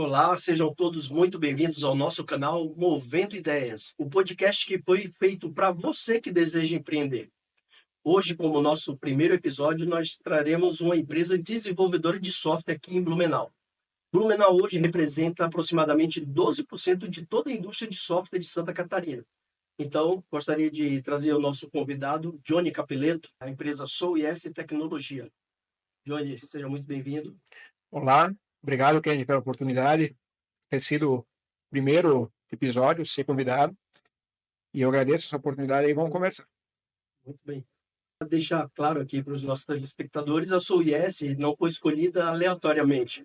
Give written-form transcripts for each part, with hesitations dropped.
Olá, sejam todos muito bem-vindos ao nosso canal Movendo Ideias, o podcast que foi feito para você que deseja empreender. Hoje, como nosso primeiro episódio, nós traremos uma empresa desenvolvedora de software aqui em Blumenau. Blumenau hoje representa aproximadamente 12% de toda a indústria de software de Santa Catarina. Então, gostaria de trazer o nosso convidado, Johnny Capeleto, da empresa SouYes Tecnologia. Johnny, seja muito bem-vindo. Olá, obrigado, Kenny, pela oportunidade. Ter sido o primeiro episódio, ser convidado. E eu agradeço essa oportunidade e vamos conversar. Muito bem. Para deixar claro aqui para os nossos telespectadores, a SouYes não foi escolhida aleatoriamente.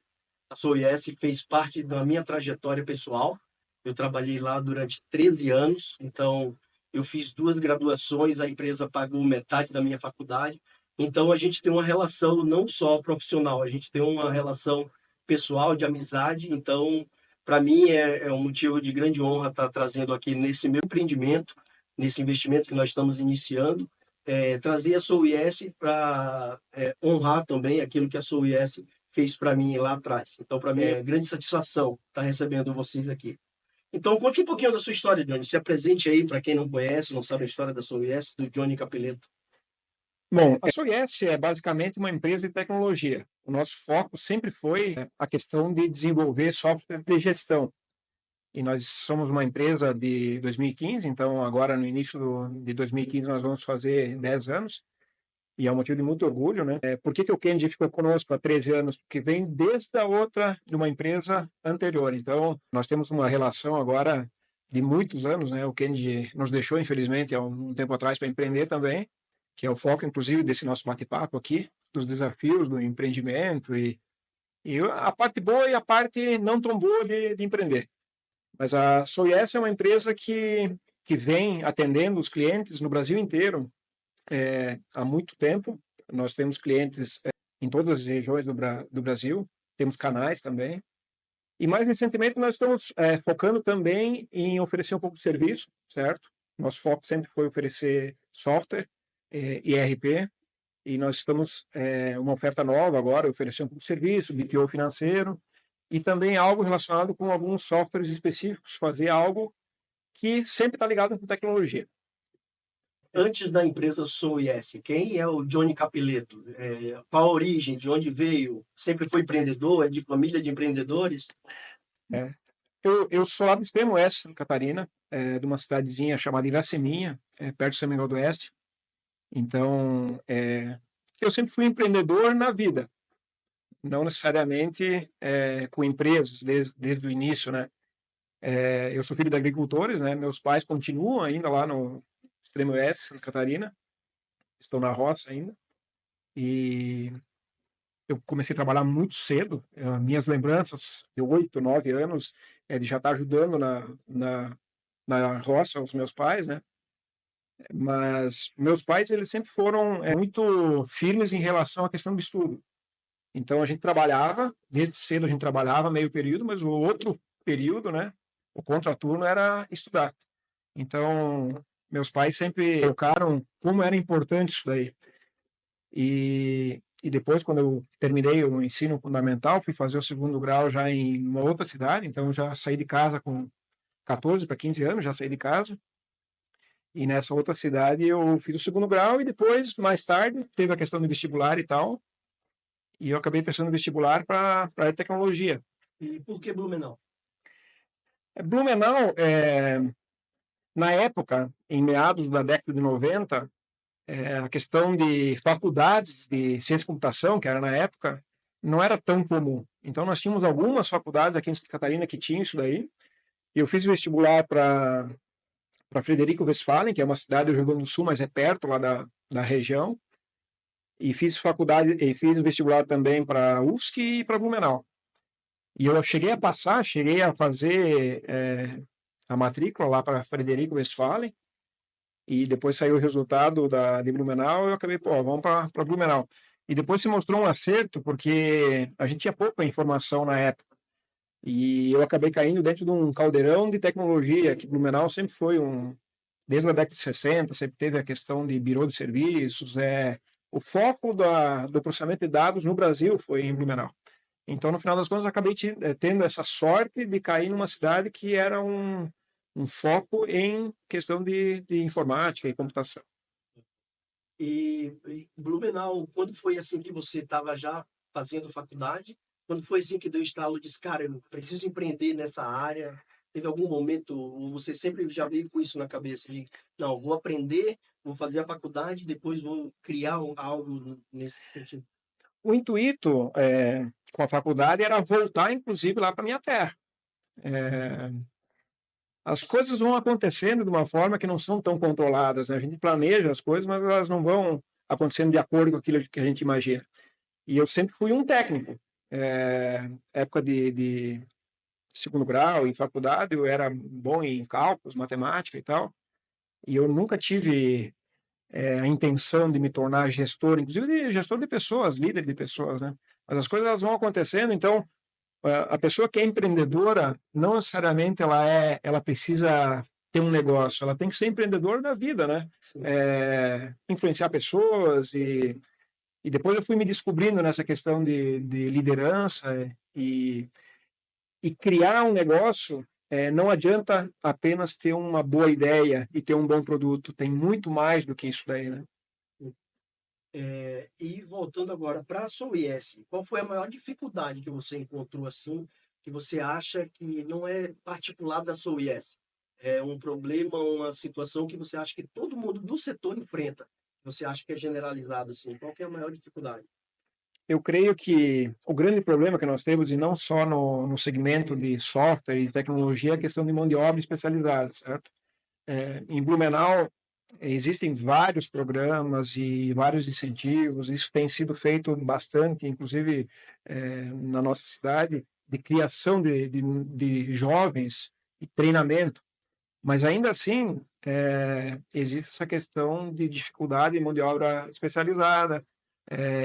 A SouYes fez parte da minha trajetória pessoal. Eu trabalhei lá durante 13 anos, então eu fiz 2 graduações, a empresa pagou metade da minha faculdade. Então a gente tem uma relação não só profissional, a gente tem uma relação pessoal, de amizade. Então, para mim é um motivo de grande honra estar trazendo aqui nesse meu empreendimento, nesse investimento que nós estamos iniciando, trazer a SouYes para honrar também aquilo que a SouYes fez para mim lá atrás. Então, para mim é grande satisfação estar recebendo vocês aqui. Então, conte um pouquinho da sua história, Johnny. Se apresente aí para quem não conhece, não sabe a história da SouYes, do Johnny Capeleto. Bom, a SouYes é basicamente uma empresa de tecnologia. O nosso foco sempre foi a questão de desenvolver software de gestão. E nós somos uma empresa de 2015, então agora no início de 2015 nós vamos fazer 10 anos. E é um motivo de muito orgulho, né? Por que o Kenji ficou conosco há 13 anos? Porque vem desde a outra, de uma empresa anterior. Então, nós temos uma relação agora de muitos anos, né? O Kenji nos deixou, infelizmente, há um tempo atrás para empreender também, que é o foco, inclusive, desse nosso bate-papo aqui, dos desafios do empreendimento e a parte boa e a parte não tão boa de empreender. Mas a SouYes é uma empresa que vem atendendo os clientes no Brasil inteiro, há muito tempo. Nós temos clientes em todas as regiões do Brasil, temos canais também. E mais recentemente nós estamos focando também em oferecer um pouco de serviço, certo? Nosso foco sempre foi oferecer software e ERP, e nós estamos uma oferta nova agora, oferecer um pouco de serviço, BPO financeiro, e também algo relacionado com alguns softwares específicos, fazer algo que sempre está ligado com tecnologia. Antes da empresa SouYes, quem é o Johnny Capeleto? Qual a origem? De onde veio? Sempre foi empreendedor? É de família de empreendedores? Eu sou lá do extremo oeste de Santa Catarina, de uma cidadezinha chamada Iraceminha, perto de São Miguel do Oeste. Então, eu sempre fui empreendedor na vida, não necessariamente com empresas desde o início, né? Eu sou filho de agricultores, né? Meus pais continuam ainda lá no extremo oeste de Santa Catarina, estão na roça ainda. E eu comecei a trabalhar muito cedo. Minhas lembranças de 8, 9 anos de já estar ajudando na roça os meus pais, né? Mas meus pais, eles sempre foram muito firmes em relação à questão do estudo. Então a gente trabalhava, desde cedo a gente trabalhava meio período, mas o outro período, né, o contraturno era estudar. Então meus pais sempre colocaram como era importante isso daí. E depois, quando eu terminei o ensino fundamental, fui fazer o segundo grau já em uma outra cidade, então já saí de casa com 14 para 15 anos, já saí de casa. E nessa outra cidade eu fiz o segundo grau e depois, mais tarde, teve a questão do vestibular e tal, e eu acabei prestando vestibular para a tecnologia. E por que Blumenau? Blumenau, na época, em meados da década de 90, a questão de faculdades de ciência e computação, que era na época, não era tão comum. Então, nós tínhamos algumas faculdades aqui em Santa Catarina que tinham isso daí. Eu fiz vestibular para Frederico Westphalen, que é uma cidade do Rio Grande do Sul, mas é perto lá da região. E fiz vestibular também para UFSC e para Blumenau. E eu cheguei a fazer a matrícula lá para Frederico Westphalen. E depois saiu o resultado de Blumenau e eu acabei, vamos para Blumenau. E depois se mostrou um acerto, porque a gente tinha pouca informação na época. E eu acabei caindo dentro de um caldeirão de tecnologia, que Blumenau sempre foi desde a década de 60, sempre teve a questão de birô de serviços. O foco do processamento de dados no Brasil foi em Blumenau. Então, no final das contas, eu acabei tendo essa sorte de cair numa cidade que era um foco em questão de informática e computação. E Blumenau, quando foi assim que você estava já fazendo faculdade? Quando foi assim que deu estalo, disse, cara, eu preciso empreender nessa área? Teve algum momento, ou você sempre já veio com isso na cabeça, de, não, vou aprender, vou fazer a faculdade, depois vou criar algo nesse sentido? O intuito com a faculdade era voltar, inclusive, lá para minha terra. As coisas vão acontecendo de uma forma que não são tão controladas, né? A gente planeja as coisas, mas elas não vão acontecendo de acordo com aquilo que a gente imagina. E eu sempre fui um técnico. Época de segundo grau, em faculdade, eu era bom em cálculos, matemática e tal. E eu nunca tive a intenção de me tornar gestor, inclusive gestor de pessoas, líder de pessoas, né? Mas as coisas elas vão acontecendo, então a pessoa que é empreendedora não necessariamente ela precisa ter um negócio, ela tem que ser empreendedora da vida, né? Influenciar pessoas e depois eu fui me descobrindo nessa questão de liderança e criar um negócio. Não adianta apenas ter uma boa ideia e ter um bom produto, tem muito mais do que isso daí, né? E voltando agora para a SOIS, qual foi a maior dificuldade que você encontrou assim, que você acha que não é particular da SOIS? É um problema, uma situação que você acha que todo mundo do setor enfrenta? Você acha que é generalizado assim? Qual que é a maior dificuldade? Eu creio que o grande problema que nós temos, e não só no segmento de software e tecnologia, é a questão de mão de obra especializada, certo? Em Blumenau, existem vários programas e vários incentivos, isso tem sido feito bastante, inclusive na nossa cidade, de criação de jovens e treinamento, mas ainda assim existe essa questão de dificuldade em mão de obra especializada,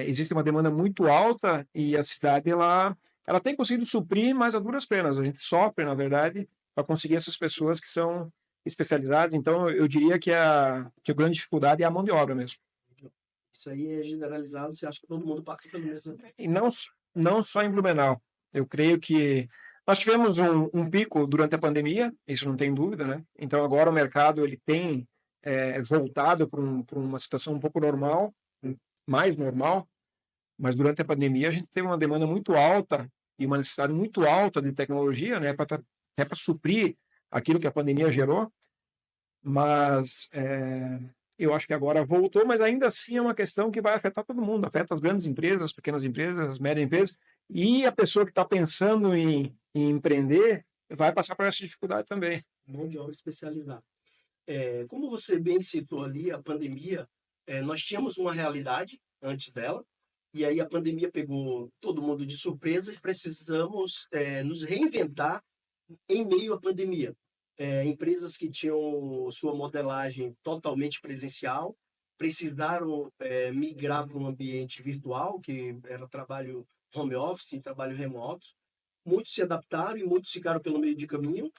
existe uma demanda muito alta e a cidade ela tem conseguido suprir, mas a duras penas. A gente sofre, na verdade, para conseguir essas pessoas que são especializadas. Então, eu diria que a grande dificuldade é a mão de obra mesmo. Isso aí é generalizado, você acha que todo mundo passa pelo mesmo? E não só em Blumenau. Eu creio que nós tivemos um pico durante a pandemia, isso não tem dúvida, né? Então, agora o mercado ele tem voltado para uma situação um pouco normal, mais normal, mas durante a pandemia a gente teve uma demanda muito alta e uma necessidade muito alta de tecnologia, né, até para suprir aquilo que a pandemia gerou, mas eu acho que agora voltou, mas ainda assim é uma questão que vai afetar todo mundo, afeta as grandes empresas, as pequenas empresas, as médias empresas, e a pessoa que está pensando em empreender vai passar por essa dificuldade também. Mão de obra especializada. Como você bem citou ali, a pandemia, nós tínhamos uma realidade antes dela, e aí a pandemia pegou todo mundo de surpresa e precisamos nos reinventar em meio à pandemia. Empresas que tinham sua modelagem totalmente presencial precisaram migrar para um ambiente virtual, que era trabalho home office, trabalho remoto. Muitos se adaptaram e muitos ficaram pelo meio de caminho.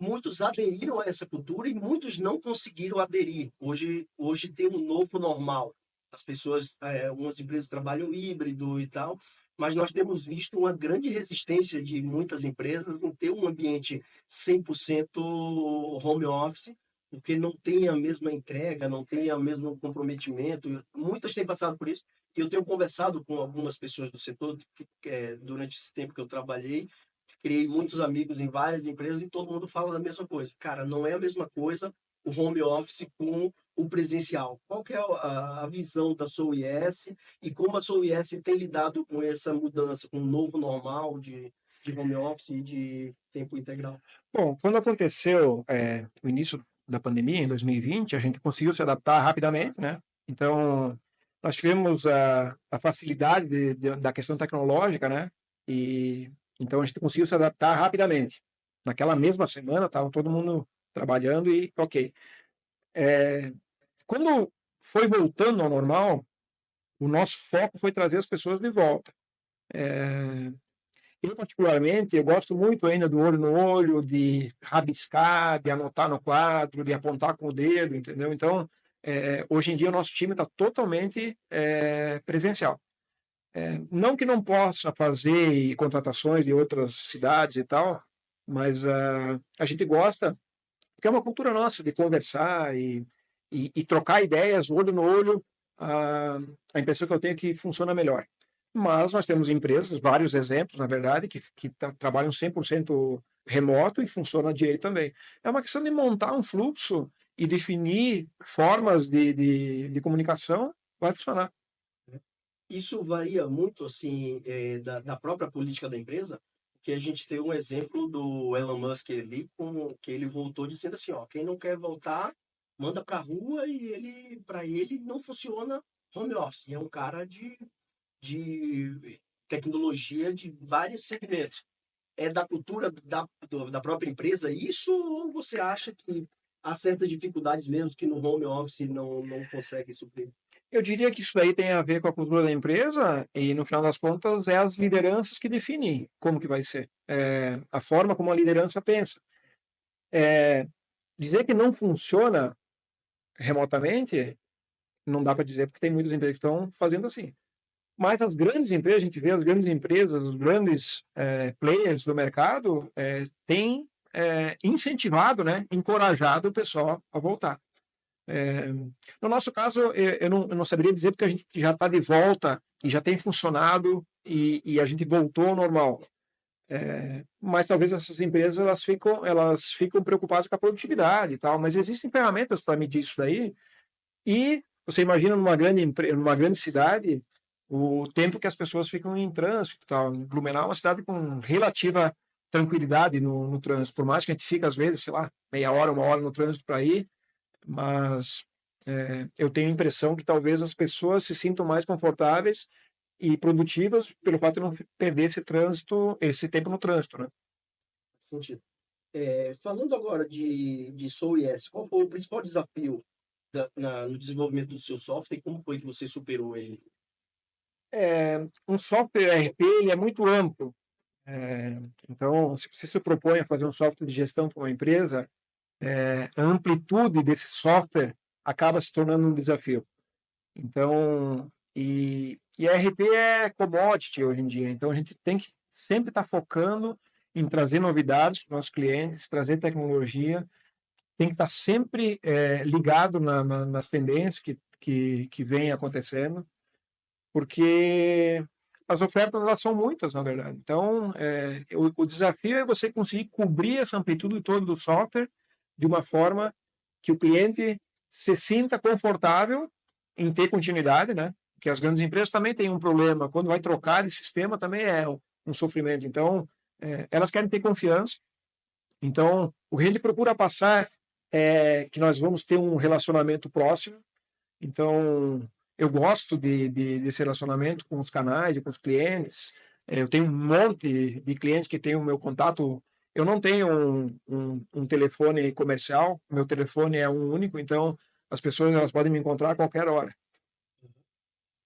Muitos aderiram a essa cultura e muitos não conseguiram aderir. Hoje tem um novo normal. As pessoas, algumas empresas trabalham híbrido e tal, mas nós temos visto uma grande resistência de muitas empresas em ter um ambiente 100% home office, porque não tem a mesma entrega, não tem o mesmo comprometimento. Muitas têm passado por isso. E eu tenho conversado com algumas pessoas do setor durante esse tempo que eu trabalhei, criei muitos amigos em várias empresas e todo mundo fala da mesma coisa. Cara, não é a mesma coisa o home office com o presencial. Qual que é a visão da SOIS e como a SOIS tem lidado com essa mudança, com o novo normal de home office e de tempo integral? Bom, quando aconteceu o início da pandemia, em 2020, a gente conseguiu se adaptar rapidamente, né? Então, nós tivemos a facilidade da questão tecnológica, né? E então a gente conseguiu se adaptar rapidamente. Naquela mesma semana, estava todo mundo trabalhando e ok. Quando foi voltando ao normal, o nosso foco foi trazer as pessoas de volta. Eu, particularmente, eu gosto muito ainda do olho no olho, de rabiscar, de anotar no quadro, de apontar com o dedo, entendeu? Então, hoje em dia, o nosso time está totalmente presencial. Não que não possa fazer contratações de outras cidades e tal, mas a gente gosta, porque é uma cultura nossa de conversar e trocar ideias, olho no olho. A impressão que eu tenho é que funciona melhor. Mas nós temos empresas, vários exemplos, na verdade, que trabalham 100% remoto e funciona direito também. É uma questão de montar um fluxo e definir formas de comunicação, vai funcionar. Isso varia muito assim da própria política da empresa, que a gente tem um exemplo do Elon Musk ali, que ele voltou dizendo assim, ó, quem não quer voltar, manda para a rua e para ele não funciona home office. E é um cara de tecnologia de vários segmentos. É da cultura da própria empresa isso, ou você acha que há certas dificuldades mesmo que no home office não consegue suprir? Eu diria que isso daí tem a ver com a cultura da empresa e, no final das contas, é as lideranças que definem como que vai ser. A forma como a liderança pensa. Dizer que não funciona remotamente, não dá para dizer, porque tem muitas empresas que estão fazendo assim. Mas as grandes empresas, a gente vê as grandes empresas, os grandes players do mercado, têm incentivado, né, encorajado o pessoal a voltar. No nosso caso, eu não saberia dizer porque a gente já está de volta e já tem funcionado e a gente voltou ao normal. Mas talvez essas empresas elas ficam preocupadas com a produtividade e tal, mas existem ferramentas para medir isso daí. E você imagina numa grande cidade o tempo que as pessoas ficam em trânsito e tal. Blumenau é uma cidade com relativa tranquilidade no trânsito, por mais que a gente fique às vezes, sei lá, meia hora, uma hora no trânsito para ir, mas eu tenho a impressão que talvez as pessoas se sintam mais confortáveis e produtivas pelo fato de não perder esse tempo no trânsito, né? Sentido. Falando agora de SouYes, qual foi o principal desafio no desenvolvimento do seu software e como foi que você superou ele? Um software ERP ele é muito amplo. Então, se você se propõe a fazer um software de gestão para uma empresa, a amplitude desse software acaba se tornando um desafio. Então, e ERP é commodity hoje em dia, então a gente tem que sempre estar focando em trazer novidades para os nossos clientes, trazer tecnologia, tem que estar sempre ligado nas tendências que vêm acontecendo, porque as ofertas elas são muitas, na verdade. Então, o desafio é você conseguir cobrir essa amplitude toda do software de uma forma que o cliente se sinta confortável em ter continuidade, né? Porque as grandes empresas também têm um problema. Quando vai trocar de sistema, também é um sofrimento. Então, elas querem ter confiança. Então, o que a gente procura passar é que nós vamos ter um relacionamento próximo. Então, eu gosto desse relacionamento com os canais, com os clientes. Eu tenho um monte de clientes que têm o meu contato. Eu não tenho um telefone comercial, meu telefone é um único, então as pessoas elas podem me encontrar a qualquer hora.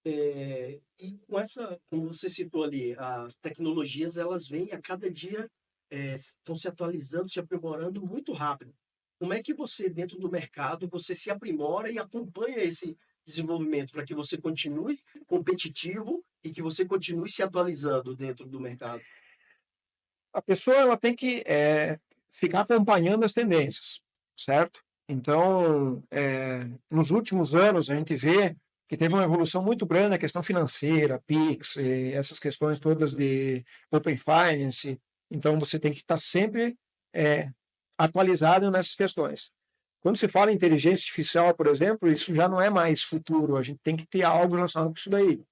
E com como você citou ali, as tecnologias elas vêm a cada dia, estão se atualizando, se aprimorando muito rápido. Como é que você, dentro do mercado, você se aprimora e acompanha esse desenvolvimento para que você continue competitivo e que você continue se atualizando dentro do mercado? A pessoa ela tem que ficar acompanhando as tendências, certo? Então, nos últimos anos, a gente vê que teve uma evolução muito grande na questão financeira, Pix, essas questões todas de Open Finance. Então, você tem que estar sempre atualizado nessas questões. Quando se fala em inteligência artificial, por exemplo, isso já não é mais futuro, a gente tem que ter algo relacionado com isso daí.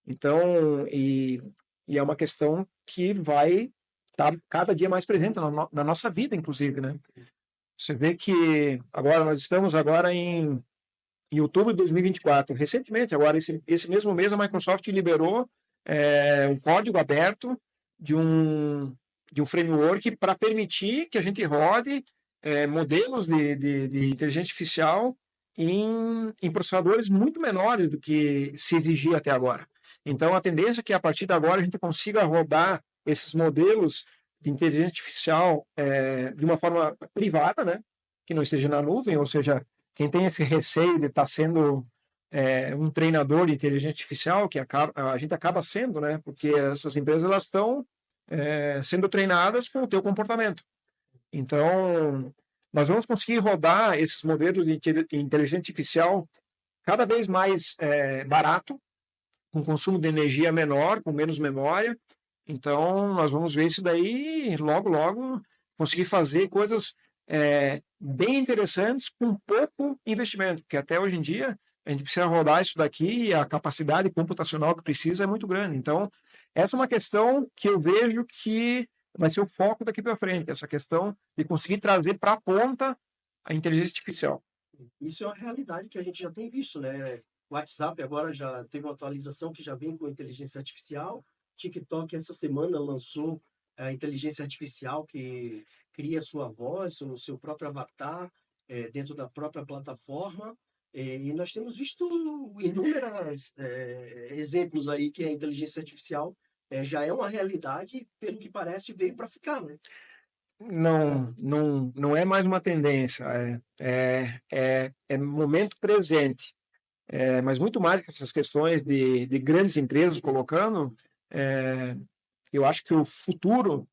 Então, e é uma questão que vai estar cada dia mais presente na nossa vida, inclusive, né? Você vê que nós estamos agora em outubro de 2024. Recentemente, agora, esse mesmo mês, a Microsoft liberou um código aberto de um framework para permitir que a gente rode modelos de inteligência artificial em processadores muito menores do que se exigia até agora. Então, a tendência é que, a partir de agora, a gente consiga rodar esses modelos de inteligência artificial de uma forma privada, né? Que não esteja na nuvem, ou seja, quem tem esse receio de estar sendo um treinador de inteligência artificial, que a gente acaba sendo, né? Porque essas empresas elas estão sendo treinadas com o teu comportamento. Então, nós vamos conseguir rodar esses modelos de inteligência artificial cada vez mais barato, com consumo de energia menor, com menos memória. Então, nós vamos ver isso daí logo, logo, conseguir fazer coisas bem interessantes com pouco investimento, porque até hoje em dia a gente precisa rodar isso daqui e a capacidade computacional que precisa é muito grande. Então, essa é uma questão que eu vejo que vai ser o foco daqui para frente, essa questão de conseguir trazer para a ponta a inteligência artificial. Isso é uma realidade que a gente já tem visto, né? O WhatsApp agora já teve uma atualização que já vem com inteligência artificial. TikTok essa semana lançou a inteligência artificial que cria sua voz, o seu próprio avatar dentro da própria plataforma. E nós temos visto inúmeros exemplos aí que a inteligência artificial já é uma realidade, pelo que parece, veio para ficar, né? Não é mais uma tendência, é momento presente. Mas muito mais que essas questões de grandes empresas colocando, eu acho que o futuro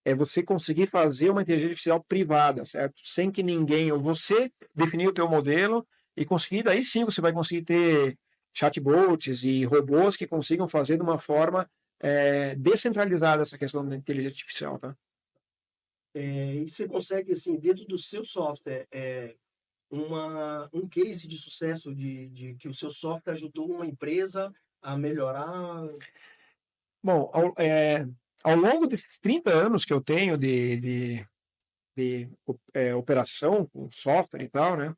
é você conseguir fazer uma inteligência artificial privada, certo? Sem que ninguém, ou você definir o teu modelo e conseguir, daí sim você vai conseguir ter chatbots e robôs que consigam fazer de uma forma descentralizada essa questão da inteligência artificial, tá? E você consegue, assim, dentro do seu software, um case de sucesso de que o seu software ajudou uma empresa a melhorar? Bom, ao longo desses 30 anos que eu tenho de operação com software e tal, né?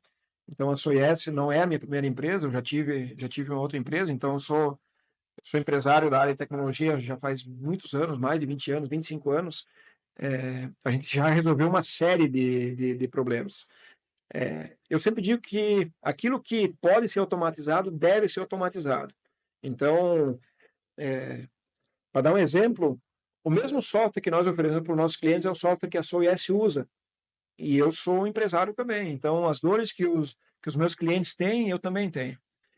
Então, a SOIS não é a minha primeira empresa, eu já tive uma outra empresa, então eu sou empresário da área de tecnologia já faz muitos anos, mais de 20 anos, 25 anos. A gente já resolveu uma série de problemas. Eu sempre digo que aquilo que pode ser automatizado deve ser automatizado. Então, para dar um exemplo, o mesmo software que nós oferecemos para os nossos clientes é o software que a SOIS usa. E eu sou um empresário também. Então, as dores que os meus clientes têm, eu também tenho.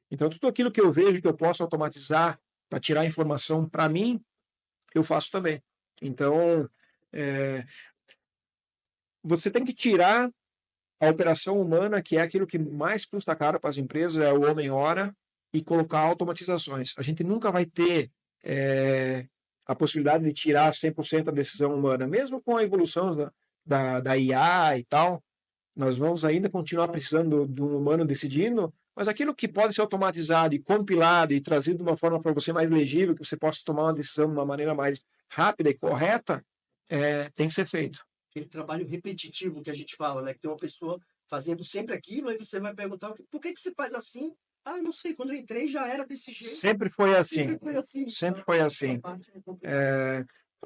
Então, tudo aquilo que eu vejo que eu posso automatizar para tirar informação para mim, eu faço também. Então, você tem que tirar a operação humana, que é aquilo que mais custa caro para as empresas, é o homem-hora, e colocar automatizações. A gente nunca vai ter a possibilidade de tirar 100% da decisão humana, mesmo com a evolução da IA e tal. Nós vamos ainda continuar precisando de um humano decidindo, mas aquilo que pode ser automatizado e compilado e trazido de uma forma para você mais legível, que você possa tomar uma decisão de uma maneira mais rápida e correta, tem que ser feito. Aquele trabalho repetitivo que a gente fala, né? Que tem uma pessoa fazendo sempre aquilo, aí você vai perguntar, por que você faz assim? Ah, não sei, quando eu entrei já era desse jeito. Sempre foi assim. Sempre foi assim. Sempre foi assim.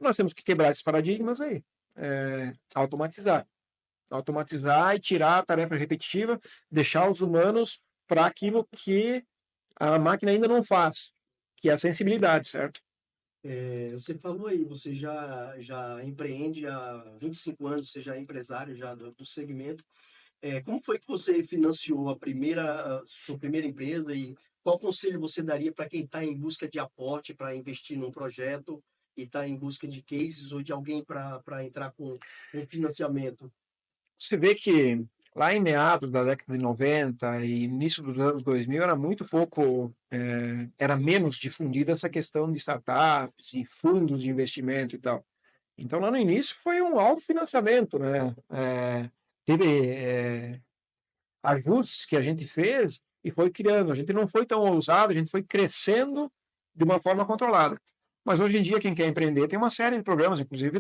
Nós temos que quebrar esses paradigmas aí. Automatizar. Automatizar e tirar a tarefa repetitiva, deixar os humanos para aquilo que a máquina ainda não faz, que é a sensibilidade, certo? Você falou aí, você já empreende há 25 anos, você já é empresário já do segmento. Como foi que você financiou sua primeira empresa e qual conselho você daria para quem está em busca de aporte para investir num projeto e está em busca de cases ou de alguém para entrar com um financiamento? Você vê que lá em meados da década de 90 e início dos anos 2000 era muito pouco, era menos difundida essa questão de startups e fundos de investimento e tal. Então, lá no início foi um autofinanciamento, né? Teve ajustes que a gente fez e foi criando. A gente não foi tão ousado, a gente foi crescendo de uma forma controlada. Mas hoje em dia, quem quer empreender tem uma série de programas, inclusive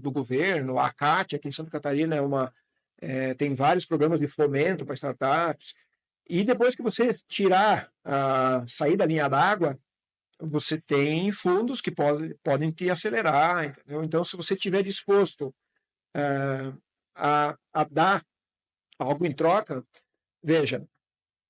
do governo, a CAT, aqui em Santa Catarina, tem vários programas de fomento para startups. E depois que você sair da linha d'água, você tem fundos que podem te acelerar, entendeu? Então, se você estiver disposto a dar algo em troca, veja,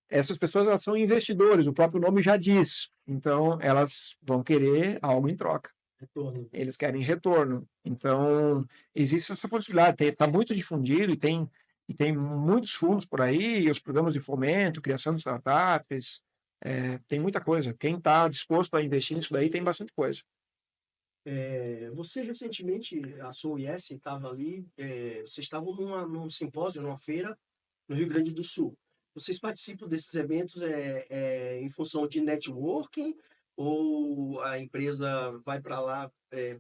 essas pessoas elas são investidores, o próprio nome já diz. Então, elas vão querer algo em troca. Retorno. Eles querem retorno. Então, existe essa possibilidade. Está muito difundido e tem E tem muitos fundos por aí, os programas de fomento, criação de startups, tem muita coisa. Quem está disposto a investir nisso daí tem bastante coisa. Você recentemente, a sua OIS estava ali, vocês estavam num simpósio, numa feira no Rio Grande do Sul. Vocês participam desses eventos em função de networking ou a empresa vai para lá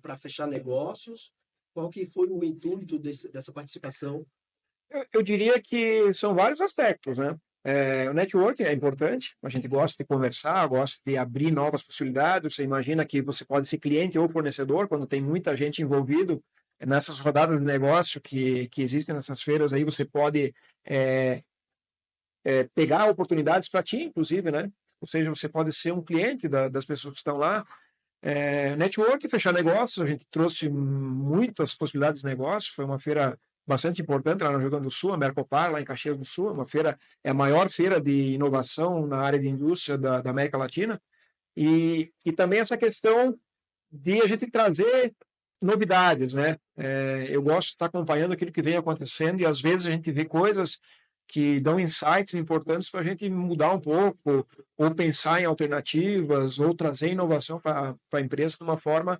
para fechar negócios? Qual que foi o intuito dessa participação? Eu diria que são vários aspectos, né? O networking é importante, a gente gosta de conversar, gosta de abrir novas possibilidades. Você imagina que você pode ser cliente ou fornecedor quando tem muita gente envolvido nessas rodadas de negócio que existem nessas feiras aí, você pode é, pegar oportunidades para ti, inclusive, né? Ou seja, você pode ser um cliente das pessoas que estão lá. Network, fechar negócios, a gente trouxe muitas possibilidades de negócio, foi uma feira bastante importante lá no Rio Grande do Sul, a Mercopar, lá em Caxias do Sul, uma feira, é a maior feira de inovação na área de indústria da América Latina, e também essa questão de a gente trazer novidades, né? Eu gosto de estar acompanhando aquilo que vem acontecendo e às vezes a gente vê coisas que dão insights importantes para a gente mudar um pouco, ou pensar em alternativas, ou trazer inovação para a empresa de uma forma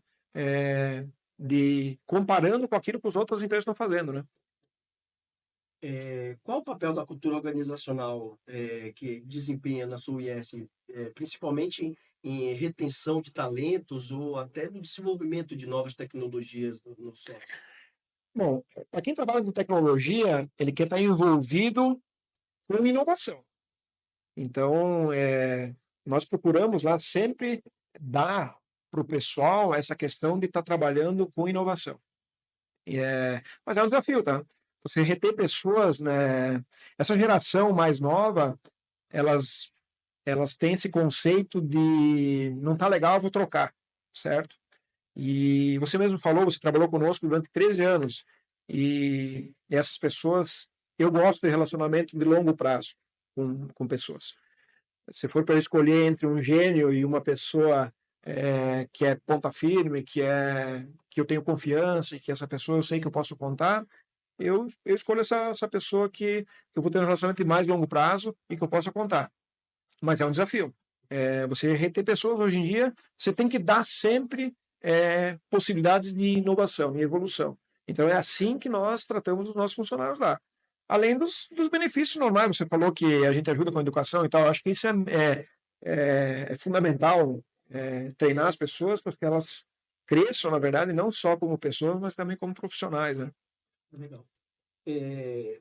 de comparando com aquilo que as outras empresas estão fazendo, né? Qual o papel da cultura organizacional que desempenha na sua UIS, principalmente em retenção de talentos ou até no desenvolvimento de novas tecnologias no software? Bom, para quem trabalha com tecnologia, ele quer estar envolvido com inovação. Então, nós procuramos lá sempre dar para o pessoal essa questão de estar trabalhando com inovação. Mas é um desafio, tá? Você reter pessoas, né? Essa geração mais nova, elas, elas têm esse conceito de não tá legal, vou trocar, certo? E você mesmo falou, você trabalhou conosco durante 13 anos, e essas pessoas, eu gosto de relacionamento de longo prazo com pessoas. Se for para escolher entre um gênio e uma pessoa que é ponta firme, que eu tenho confiança e que essa pessoa eu sei que eu posso contar, eu escolho essa pessoa que eu vou ter um relacionamento de mais longo prazo e que eu possa contar. Mas é um desafio. Você reter pessoas hoje em dia, você tem que dar sempre possibilidades de inovação e evolução. Então é assim que nós tratamos os nossos funcionários lá. Além dos benefícios normais, você falou que a gente ajuda com a educação e tal, acho que isso é fundamental, treinar as pessoas para que elas cresçam, na verdade, não só como pessoas, mas também como profissionais, né? Legal.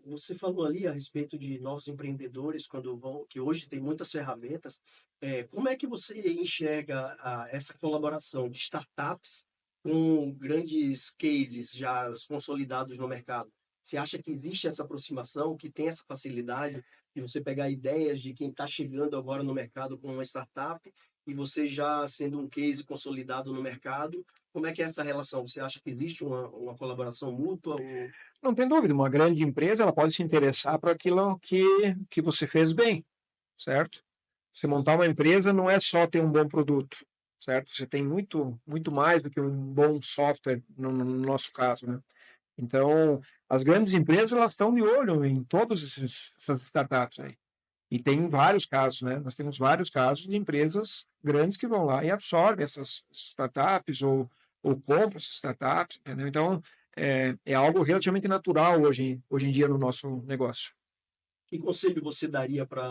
Você falou ali a respeito de novos empreendedores quando vão, que hoje tem muitas ferramentas. Como é que você enxerga essa colaboração de startups com grandes cases já consolidados no mercado? Você acha que existe essa aproximação, que tem essa facilidade de você pegar ideias de quem está chegando agora no mercado com uma startup e você já sendo um case consolidado no mercado? Como é que é essa relação? Você acha que existe uma colaboração mútua? Ou... Não tem dúvida, uma grande empresa ela pode se interessar por aquilo que você fez bem, certo? Você montar uma empresa não é só ter um bom produto, certo? Você tem muito mais do que um bom software no nosso caso, né? Então, as grandes empresas elas estão de olho em todas essas startups aí. E tem vários casos, né? Nós temos vários casos de empresas grandes que vão lá e absorvem essas startups ou compram essas startups, entendeu? Então, é algo relativamente natural hoje em dia no nosso negócio. Que conselho você daria para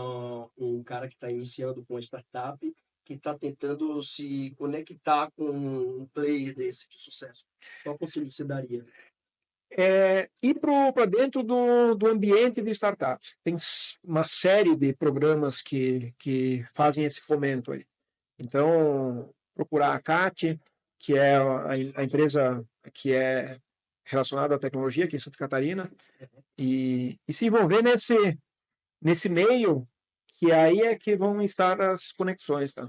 um cara que está iniciando com uma startup, que está tentando se conectar com um player desse de sucesso? Qual conselho você daria? Ir para dentro do ambiente de startups. Tem uma série de programas que fazem esse fomento aí. Então, procurar a CAT, que é a empresa que é relacionada à tecnologia aqui em Santa Catarina, e se envolver nesse meio, que aí é que vão estar as conexões, tá?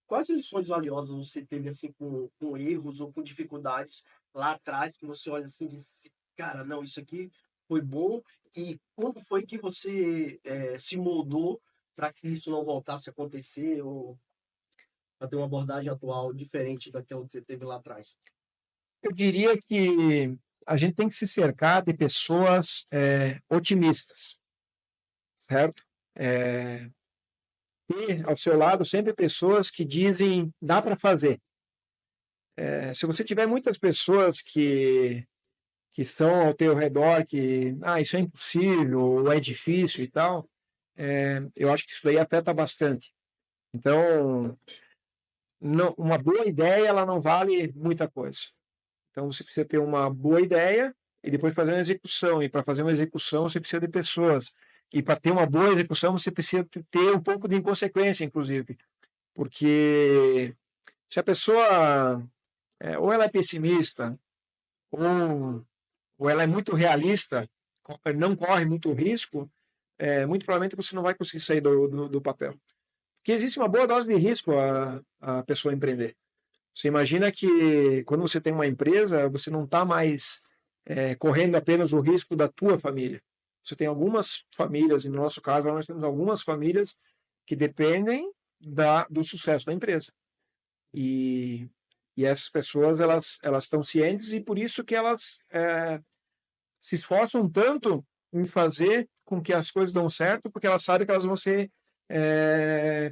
Quais lições valiosas você teve assim com erros ou com dificuldades lá atrás que você olha assim e diz, cara, não, isso aqui foi bom e como foi que você se moldou para que isso não voltasse a acontecer ou para ter uma abordagem atual diferente daquela que você teve lá atrás? Eu diria que a gente tem que se cercar de pessoas otimistas, certo? Ter ao seu lado sempre pessoas que dizem dá para fazer. Se você tiver muitas pessoas que estão ao teu redor que isso é impossível ou é difícil e tal, eu acho que isso daí afeta bastante. Então, uma boa ideia ela não vale muita coisa. Então você precisa ter uma boa ideia e depois fazer uma execução. E para fazer uma execução você precisa de pessoas. E para ter uma boa execução você precisa ter um pouco de inconsequência, inclusive. Porque se a pessoa ou ela é pessimista ou ela é muito realista, não corre muito risco, muito provavelmente você não vai conseguir sair do papel. Porque existe uma boa dose de risco a pessoa empreender. Você imagina que quando você tem uma empresa, você não está mais correndo apenas o risco da tua família. Você tem algumas famílias, e no nosso caso, nós temos algumas famílias que dependem do sucesso da empresa. E essas pessoas, elas estão cientes e por isso que elas se esforçam tanto em fazer com que as coisas dão certo, porque elas sabem que elas vão ser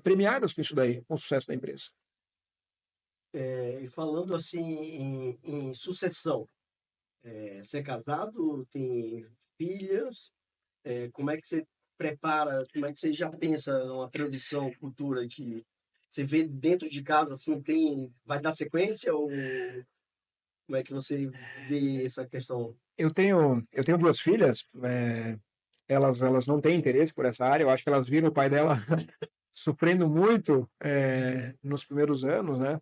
premiadas com isso daí, com o sucesso da empresa. E falando assim em sucessão, você é casado, tem filhas, como é que você prepara, como é que você já pensa numa transição futura que você vê dentro de casa, assim, vai dar sequência ou como é que você vê essa questão? Eu tenho duas filhas, elas não têm interesse por essa área, eu acho que elas viram o pai dela sofrendo muito nos primeiros anos, né?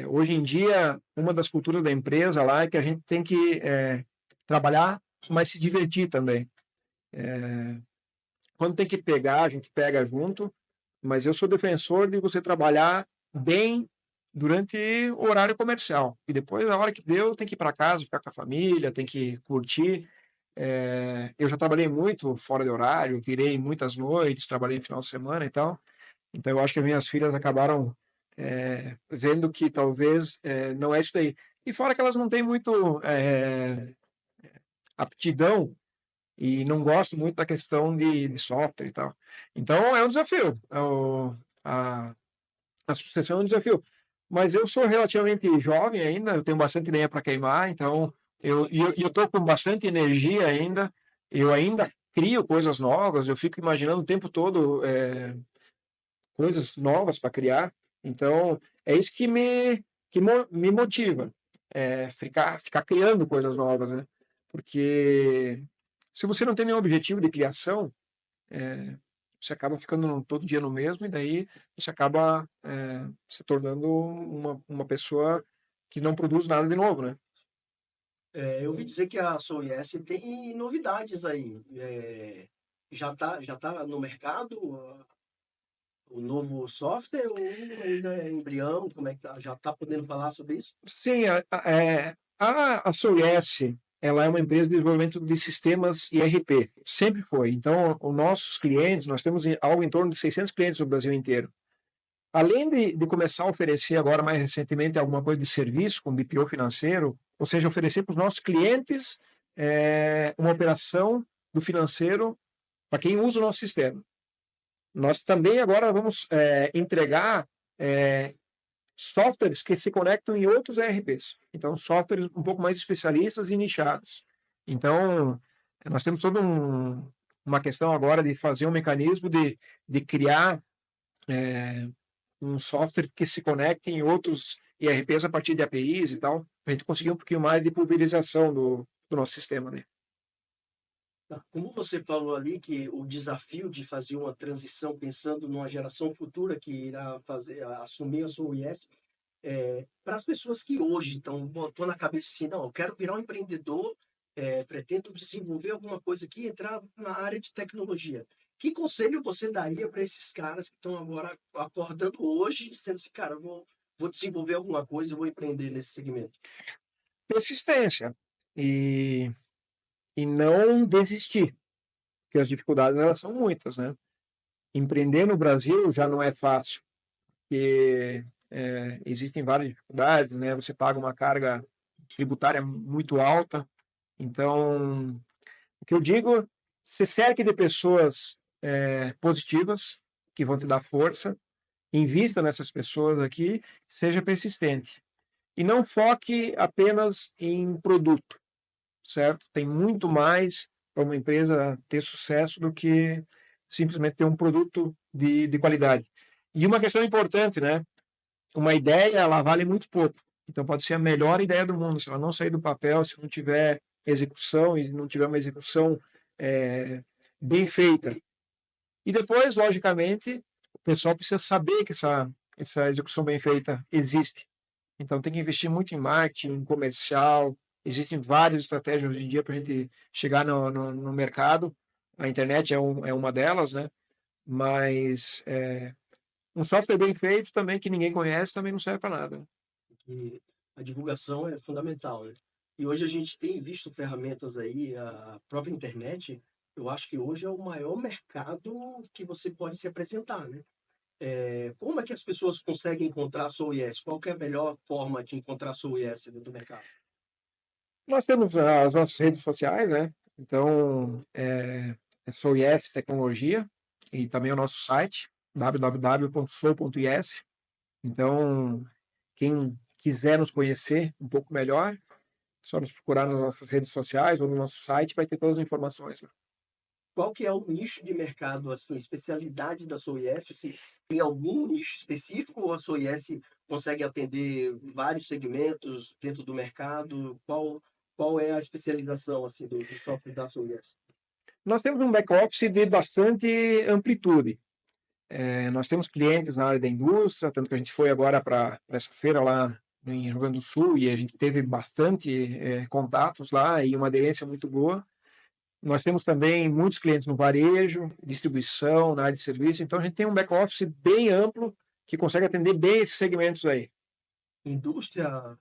Hoje em dia, uma das culturas da empresa lá é que a gente tem que trabalhar, mas se divertir também. Quando tem que pegar, a gente pega junto, mas eu sou defensor de você trabalhar bem durante o horário comercial. E depois, na hora que deu, tem que ir para casa, ficar com a família, tem que curtir. Eu já trabalhei muito fora de horário, virei muitas noites, trabalhei no final de semana e tal. Então, eu acho que as minhas filhas acabaram vendo que talvez não é isso daí. E fora que elas não têm muito aptidão e não gostam muito da questão de software e tal. Então, é um desafio. A sucessão é um desafio. Mas eu sou relativamente jovem ainda, eu tenho bastante lenha para queimar, então eu estou com bastante energia ainda, eu ainda crio coisas novas, eu fico imaginando o tempo todo coisas novas para criar. Então, é isso que me motiva, ficar criando coisas novas, né? Porque se você não tem nenhum objetivo de criação, você acaba ficando todo dia no mesmo e daí você acaba se tornando uma pessoa que não produz nada de novo, né? Eu ouvi dizer que a SouYes tem novidades aí. Já tá no mercado o novo software ou ainda é embrião? Como é que tá? Já está podendo falar sobre isso? Sim, a SouYes, ela é uma empresa de desenvolvimento de sistemas ERP, sempre foi. Então, os nossos clientes, nós temos algo em torno de 600 clientes no Brasil inteiro. Além de começar a oferecer agora, mais recentemente, alguma coisa de serviço com BPO financeiro, ou seja, oferecer para os nossos clientes uma operação do financeiro para quem usa o nosso sistema. Nós também agora vamos entregar softwares que se conectam em outros ERPs. Então, softwares um pouco mais especialistas e nichados. Então, nós temos toda uma questão agora de fazer um mecanismo de criar um software que se conecte em outros ERPs a partir de APIs e tal, para a gente conseguir um pouquinho mais de pulverização do nosso sistema, né? Como você falou ali que o desafio de fazer uma transição pensando numa geração futura que irá assumir a sua UIS, para as pessoas que hoje estão botando na cabeça assim, não, eu quero virar um empreendedor, pretendo desenvolver alguma coisa aqui, entrar na área de tecnologia. Que conselho você daria para esses caras que estão agora acordando hoje, dizendo assim, cara, eu vou desenvolver alguma coisa, eu vou empreender nesse segmento? Persistência e não desistir, porque as dificuldades elas são muitas, né? Empreender no Brasil já não é fácil, porque existem várias dificuldades, né? Você paga uma carga tributária muito alta, Então, o que eu digo, se cerque de pessoas positivas, que vão te dar força, invista nessas pessoas aqui, seja persistente. E não foque apenas em produto, certo? Tem muito mais para uma empresa ter sucesso do que simplesmente ter um produto de qualidade. E uma questão importante, né? Uma ideia, ela vale muito pouco. Então, pode ser a melhor ideia do mundo. Se ela não sair do papel, se não tiver execução e não tiver uma execução é, bem feita. E depois, logicamente, o pessoal precisa saber que essa execução bem feita existe. Então, tem que investir muito em marketing, em comercial. Existem várias estratégias hoje em dia para a gente chegar no mercado. A internet é uma delas, né? Mas um software bem feito também, que ninguém conhece, também não serve para nada. Que a divulgação é fundamental, né? E hoje a gente tem visto ferramentas aí, a própria internet, eu acho que hoje é o maior mercado que você pode se apresentar, né? Como é que as pessoas conseguem encontrar a Sou Yes? Qual que é a melhor forma de encontrar a Sou Yes dentro do mercado? Nós temos as nossas redes sociais, né? Então, Sou Yes Tecnologia e também o nosso site, www.sou.yes. Então, quem quiser nos conhecer um pouco melhor, é só nos procurar nas nossas redes sociais ou no nosso site, vai ter todas as informações. Né? Qual que é o nicho de mercado, assim, especialidade da Sou Yes? Se tem algum nicho específico ou a Sou Yes consegue atender vários segmentos dentro do mercado? Qual é a especialização assim do software da Sou Yes? Nós temos um back-office de bastante amplitude. Nós temos clientes na área da indústria, tanto que a gente foi agora para essa feira lá em Rio Grande do Sul e a gente teve bastante contatos lá e uma aderência muito boa. Nós temos também muitos clientes no varejo, distribuição, na área de serviço, então a gente tem um back-office bem amplo que consegue atender bem esses segmentos aí. Indústria,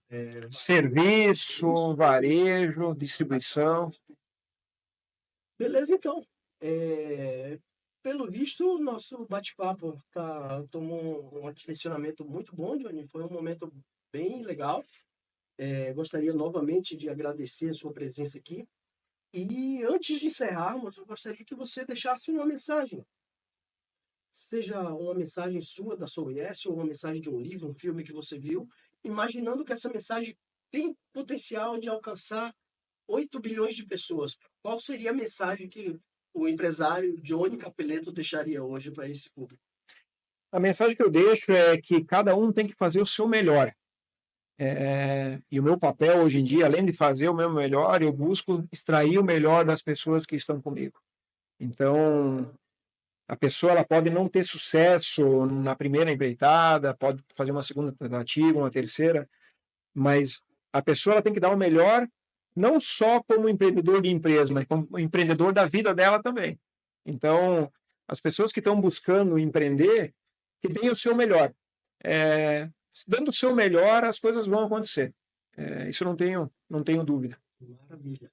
Serviço, varejo, distribuição. beleza, então. É, Pelo visto, o nosso bate-papo tomou um direcionamento muito bom, Johnny. Foi um momento bem legal. Gostaria novamente de agradecer a sua presença aqui. E antes de encerrarmos, eu gostaria que você deixasse uma mensagem. Seja uma mensagem sua da Soul Yes, ou uma mensagem de um livro, um filme que você viu, imaginando que essa mensagem tem potencial de alcançar 8 bilhões de pessoas. Qual seria a mensagem que o empresário Johnny Capeleto deixaria hoje para esse público? A mensagem que eu deixo é que cada um tem que fazer o seu melhor. E o meu papel hoje em dia, além de fazer o meu melhor, eu busco extrair o melhor das pessoas que estão comigo. Então, a pessoa ela pode não ter sucesso na primeira empreitada, pode fazer uma segunda tentativa, uma terceira, mas a pessoa ela tem que dar o melhor, não só como empreendedor de empresa, mas como empreendedor da vida dela também. Então, as pessoas que estão buscando empreender, que deem o seu melhor. Dando o seu melhor, as coisas vão acontecer. Isso eu não tenho dúvida. Maravilha.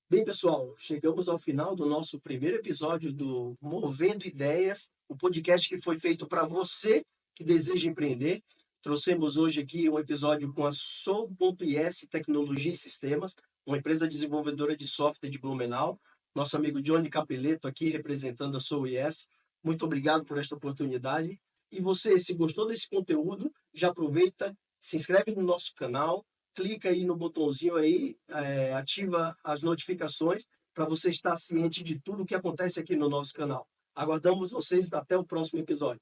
Bem, pessoal, chegamos ao final do nosso primeiro episódio do Movendo Ideias, o podcast que foi feito para você que deseja empreender. Trouxemos hoje aqui um episódio com a Sou.is Tecnologia e Sistemas, uma empresa desenvolvedora de software de Blumenau. Nosso amigo Johnny Capeleto aqui representando a Sou.is. Muito obrigado por esta oportunidade. E você, se gostou desse conteúdo, já aproveita, se inscreve no nosso canal, clica aí no botãozinho aí, ativa as notificações para você estar ciente de tudo o que acontece aqui no nosso canal. Aguardamos vocês até o próximo episódio.